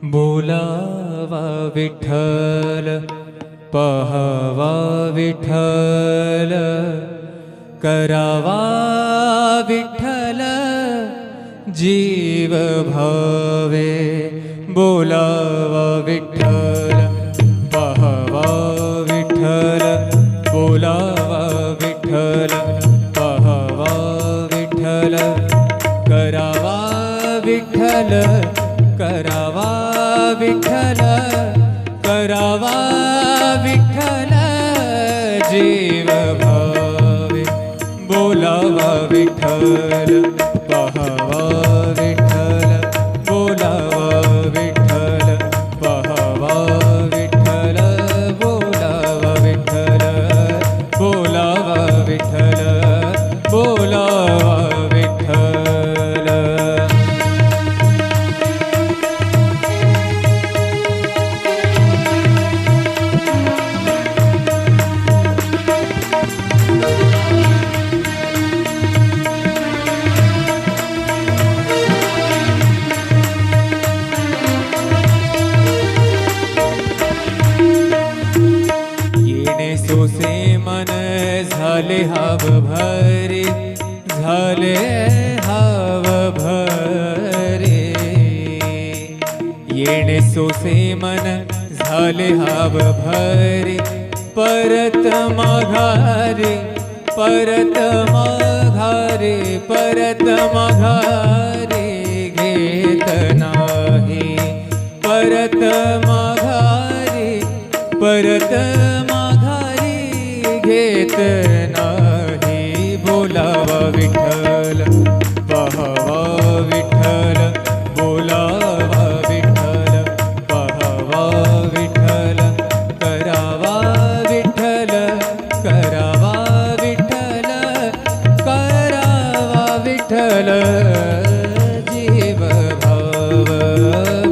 बोलावा विठ्ठल, पहावा विठ्ठल, करावा विठ्ठल जीव भावे. बोलावा विठ्ठल, पहावा विठ्ठल, बोलावा विठ्ठल, पहावा विठ्ठल, करावा विठ्ठल, करावा विठ्ठल, करावा विठ्ठल जीव भावे. बोलावा विठ्ठल, पहावा विठ्ठल, बोलावा विठ्ठल, पहावा विठ्ठल, बोलावा विठ्ठल, बोलावा विठ्ठल, बोलावा विठ्ठल. सोसे मन झाले हाव भरे, झाले हाव भरे. येणे सोसे मन झाले हाव भरे, परत माघारे, परत माघारे, परत माघारे घेत नाही. परत माघारे, परत घेत नाही. बोलावा विठ्ठल, पहावा विठ्ठल, बोलावा विठ्ठल, पहावा विठ्ठल, करावा विठ्ठल, करावा विठ्ठल, करावा विठ्ठल जीव भाव.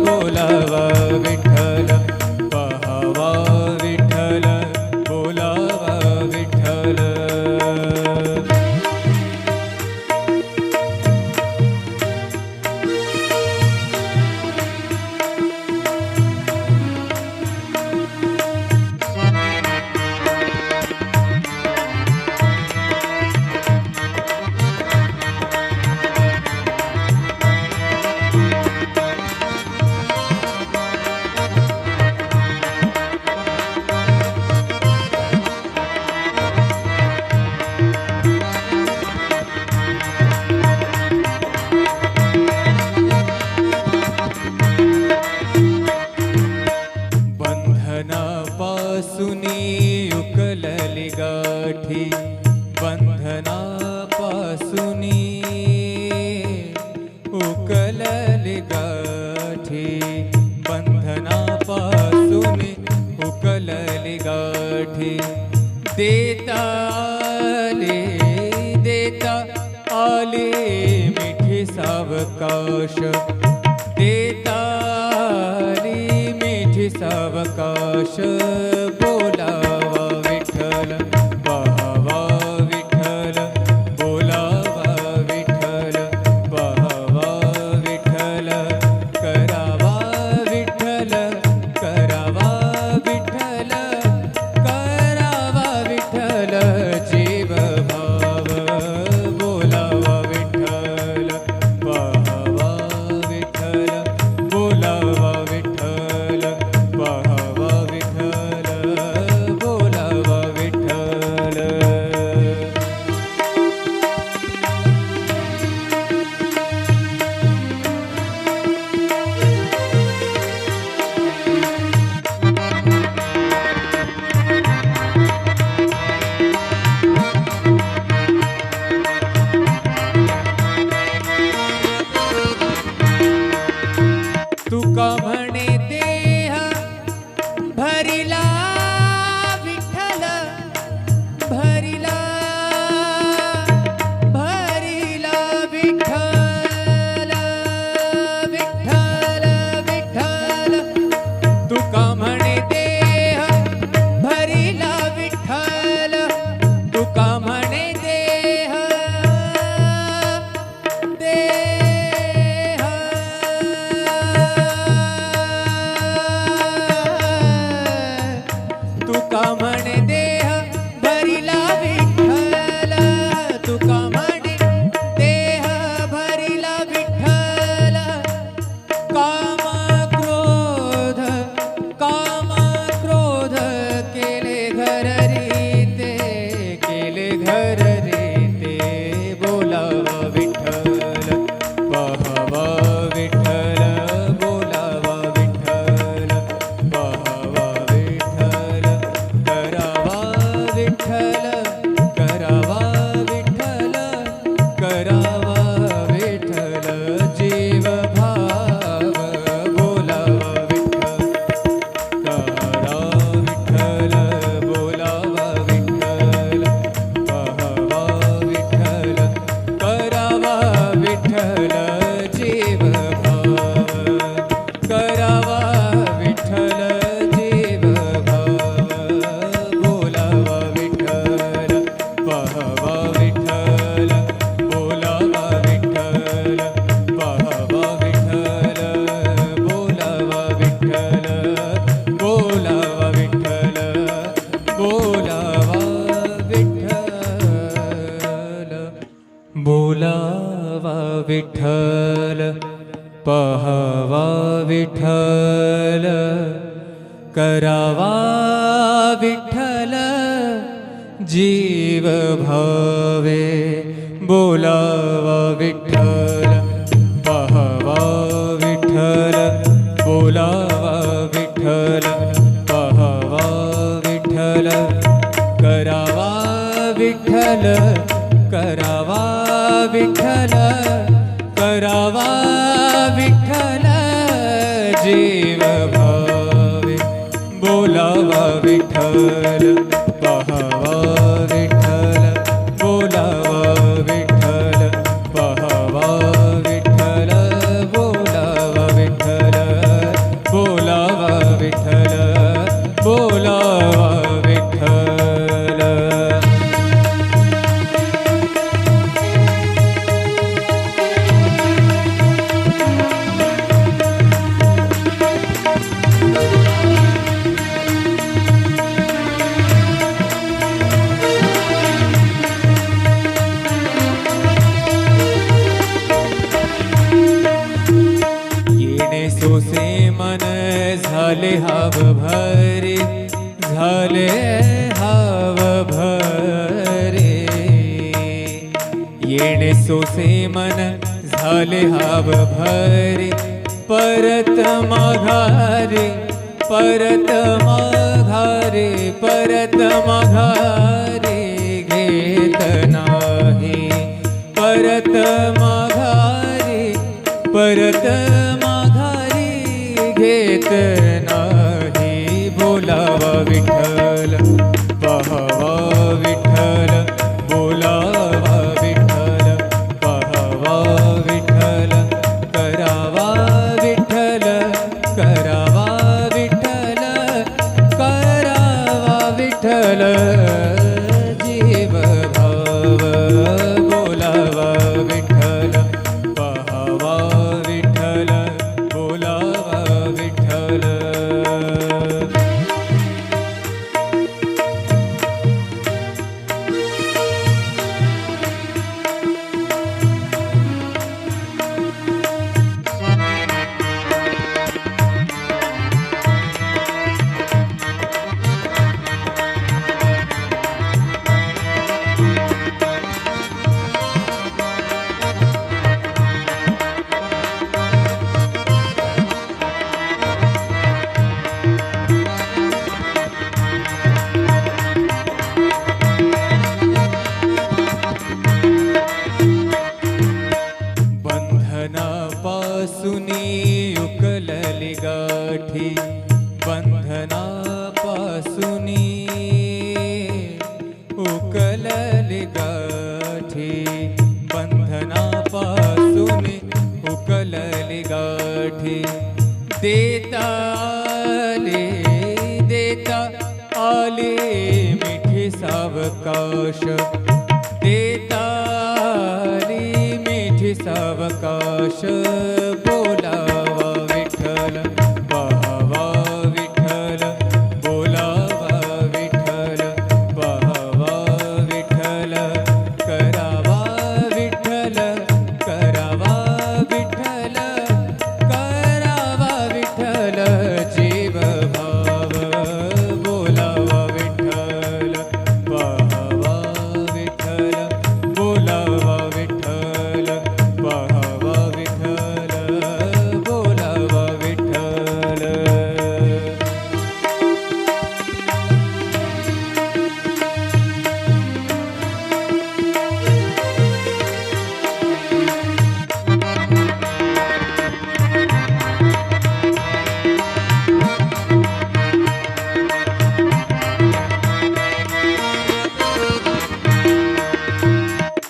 बोलावा विठ्ठल, पहावा विठ्ठल, बोलावा विठ्ठल. बंधनापासूनी उकलली गाठी, बंधनापासूनी उकलली गाठी, बंधनापासूनी उकलली गाठी. देता आले, देता आले मिठी सावकाश, देता आली मिठी सावकाश. बोलावा विठ्ठल, पहावा विठ्ठल, बोलावा विठ्ठल, पहावा विठ्ठल, करावा विठ्ठल, करावा विठ्ठल, करावा विठ्ठल जीव भाव. बोलावा विठ्ठल, पहावा विठ्ठल, बोलावा विठ्ठल, पहावा विठ्ठल, बोलावा विठ्ठल. तुका म्हणे देह भरिला विठ्ठल, भरिला, भरिला विठ्ठल, विठ्ठल, विठ्ठल. तुका म्हणे देह भरिला विठ्ठल, तुका म्हणे देह, देह विठ्ठल करावा विठ्ठल जीव भावे बोलावा विठ्ठल पाहावा विठ्ठल बोलावा विठ्ठल पाहावा विठ्ठल करावा विठ्ठल करावा विठ्ठल करावा विठ्ठल जीव भावे बोलावा विठ्ठल पाहावा विठ्ठल बोलावा विठ्ठल पाहावा विठ्ठल बोलावा विठ्ठल बोलावा विठ्ठल बोलावा विठ्ठल. सोसे मन झाले हाव भरे झाले हाव भरे येणे सोसे मन झाले हाव भरे परत माघारे परत माघारे परत माघारे घेत नाही परत माघारे परत घेत नाही बोलावा विठ्ठल पाहावा विठ्ठल बोलावा विठ्ठल पाहावा विठ्ठल करावा विठ्ठल करावा विठ्ठल करावा विठ्ठल जीव भाव बोलावा विठ्ठल पाहावा विठ्ठल बोलावा विठ्ठल. बंधनापासूनी उकलली गाठी बंधनापासूनी उकलली गाठी बंधनापासूनी उकलली गाठी देता आले मिठी सावकाश देता मिठी सावकाश बोलावा विठ्ठल पाहावा विठ्ठल बोलावा विठ्ठल पाहावा विठ्ठल करावा विठ्ठल करावा विठ्ठल करावा विठ्ठल जीव भाव बोलावा विठ्ठल पाहावा विठ्ठल बोलावा विठ्ठल पाहावा विठ्ठल बोलावा विठ्ठल.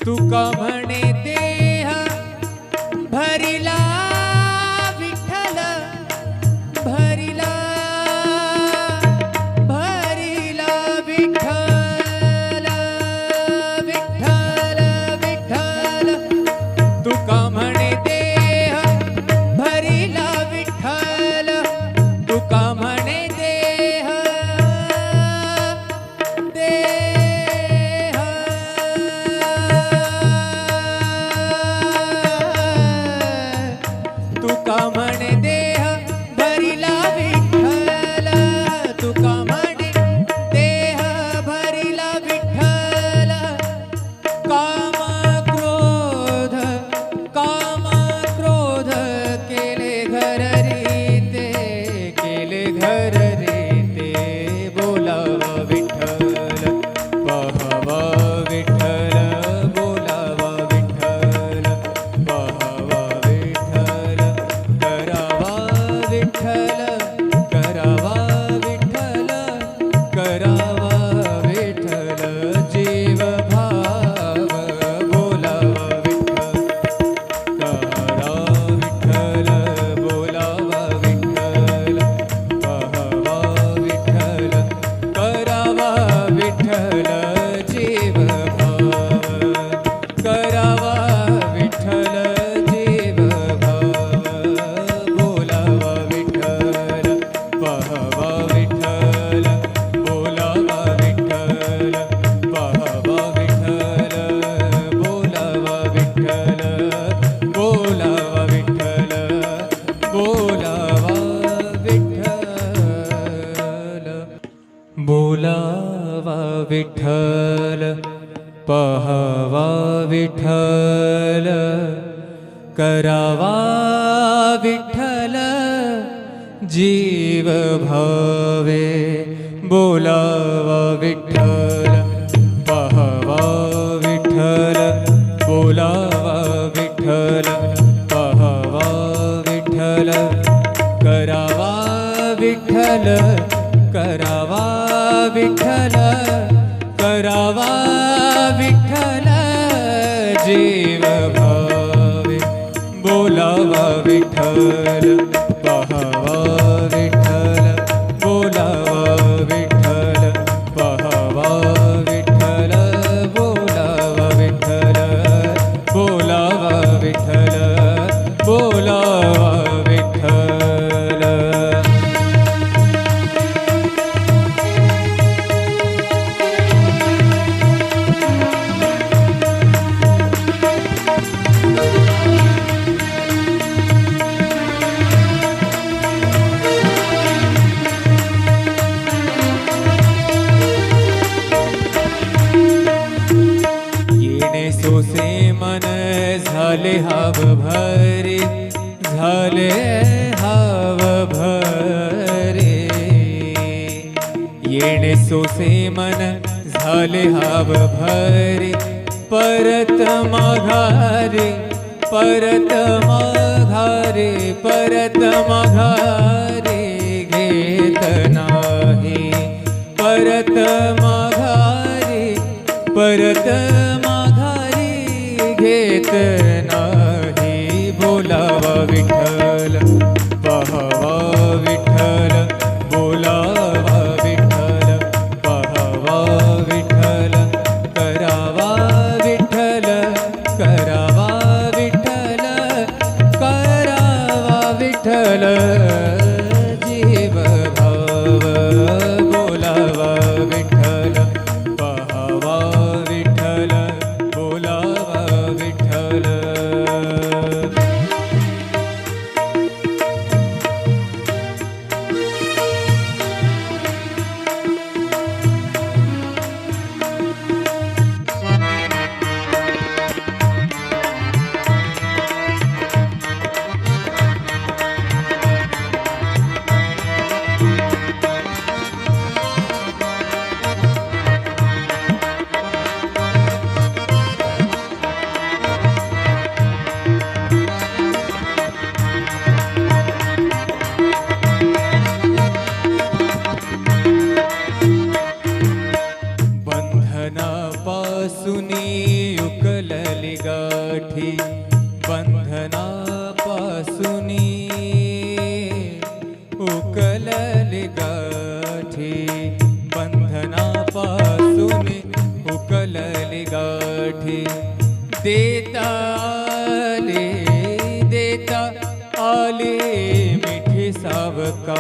तुका म्हणे देह भरिला विठ्ठल भरिला भरिला विठ्ठल विठ्ठल विठ्ठल तुका म्हणे देह भरिला विठ्ठल तुका म्हणे देह तुका म्हणे देह बोलावा विठ्ठल पहावा विठ्ठल करावा विठ्ठल जीव भावे बोलावा विठ्ठल पहावा विठ्ठल बोलावा विठ्ठल पहावा विठ्ठल करावा विठ्ठल करावा विठ्ठल करावा विठ्ठल जीव भावे बोलावा विठ्ठल पहावा विठ्ठल बोलावा विठ्ठल पहावा विठ्ठल बोलावा विठ्ठल बोलावा विठ्ठल बोलावा विठ्ठल. येणे सोसे मन झाले हाव भरे झाले हाव भरे येणे सोसे मन झाले हाव भरे परत माघारे परत माघारे परत माघारे घेत नाही परत माघारे परत माघारी घेत नाही बोलावा विठ्ठल पहावा विठ्ठल बोलावा विठ्ठल पहावा विठ्ठल करावा विठ्ठल करावा विठ्ठल करावा विठ्ठल जीव भाव बोलावा विठ्ठल पहावा विठ्ठल बोलावा विठ्ठल. बंधनापासूनी उकलली गाठी बंधनापासूनी उकलली गाठी बंधनापासूनी उकलली गाठी देता आले मिठी सावका